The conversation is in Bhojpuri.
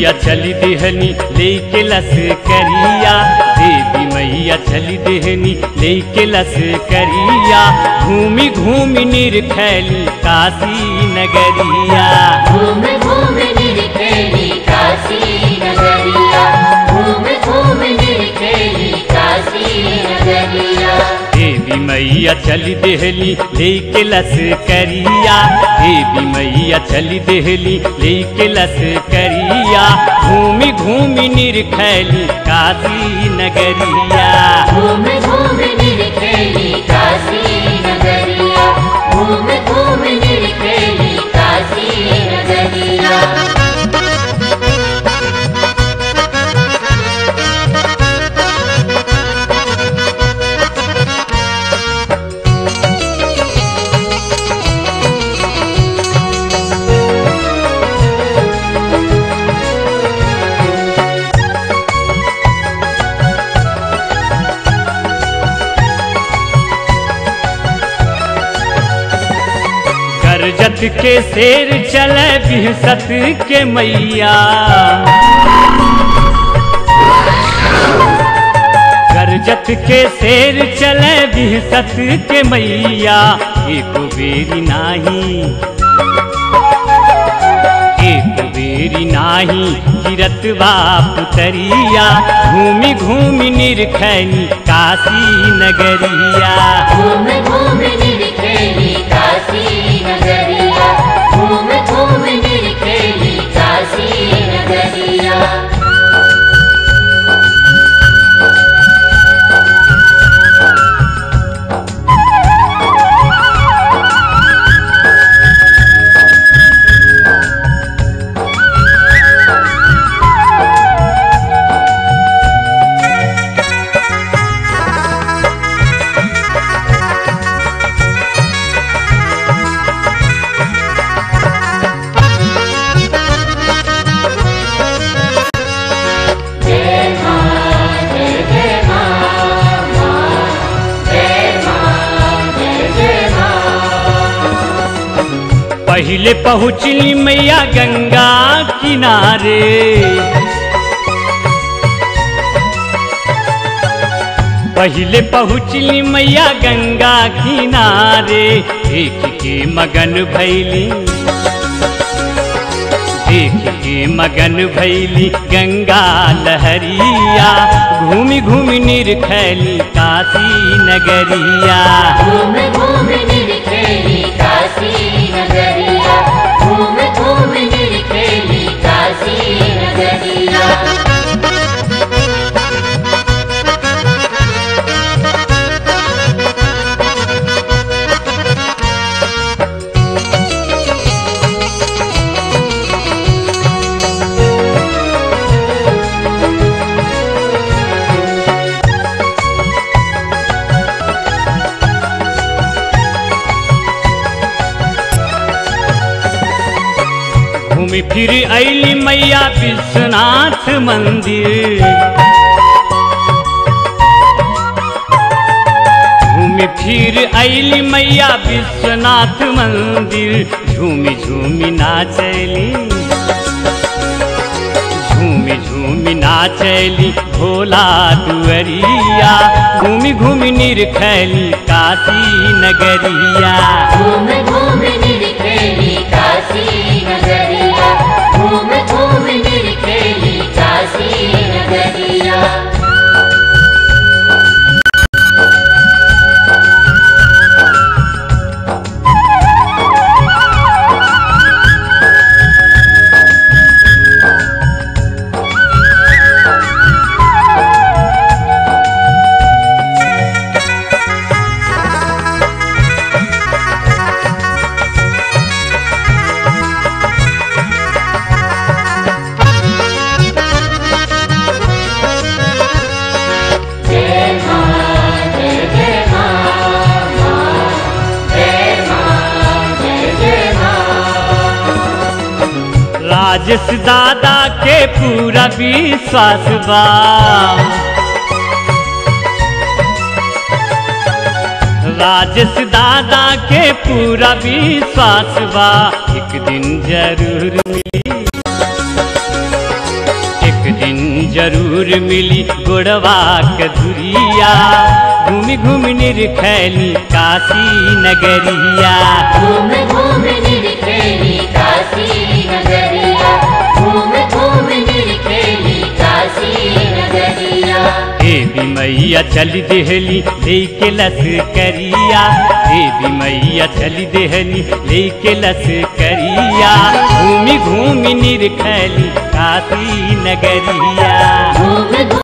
मैया चली देहनी लेके लश्करिया, देवी मैया चली देहनी लेके लश्करिया, घूमी घूमी निरखैली काशी नगरिया। घूम घूम निरखेली काशी नगरिया, घूम घूम निरखेली काशी नगरिया। देवी मैया चली देहली लेके लश्करिया, देवी मैया चली देहली लेके लश्करिया, घूमी घूमी निरखैली काशी नगरिया। घूम घूम निरखेली काशी नगरिया, घूम घूम निरखेली काशी नगरिया। गरजत के शेर चले बिहसत के मैया, गरजत के शेर चले बिहसत के मैया, एक बेरी नाही एक बेरी नाही गिरत बाप तरिया, घूमी घूमी निरखैनी काशी नगरिया। घूम घूम निरखेली काशी नगरिया, घूम घूम निरखेली काशी नगरिया। पहले पहुँचली मैया गंगा किनारे, पहले पहुँचली मैया गंगा किनारे, देख के मगन भैली देख के मगन भैली गंगा लहरिया, घूमी घूमी निरखैली काशी नगरिया। घूम घूम निरखेली काशी नगरिया, घूम घूम निरखेली काशी नगरिया। घूमी फिर अली मैया विश्वनाथ मंदिर, घूमी फिर अली मैया विश्वनाथ मंदिर, झूमी झूमी नाचैली झूमी झूमी नाचैली भोला दुअरिया, घूमी घूमी निरखैली काशी नगरिया। घूम घूम निरखेली काशी नगरिया, घूम घूम निरखेली काशी नगरिया। राजेश दादा के पूरा विश्वास बा, राजेश दादा के पूरा विश्वास बा, एक दिन जरूर मिली जरूर मिली गोड़वा के धुरिया घूमि घूमि निरखैली काशी नगरिया घूम घूम निरखेली काशी नगरिया घूम घूम निरखेली काशी नगरिया देवी मैया चली देहली लेके लश्करिया देवी मैया चली देहली लेके लश्करिया घूमि घूमि निरखैली काशी नगरिया घूम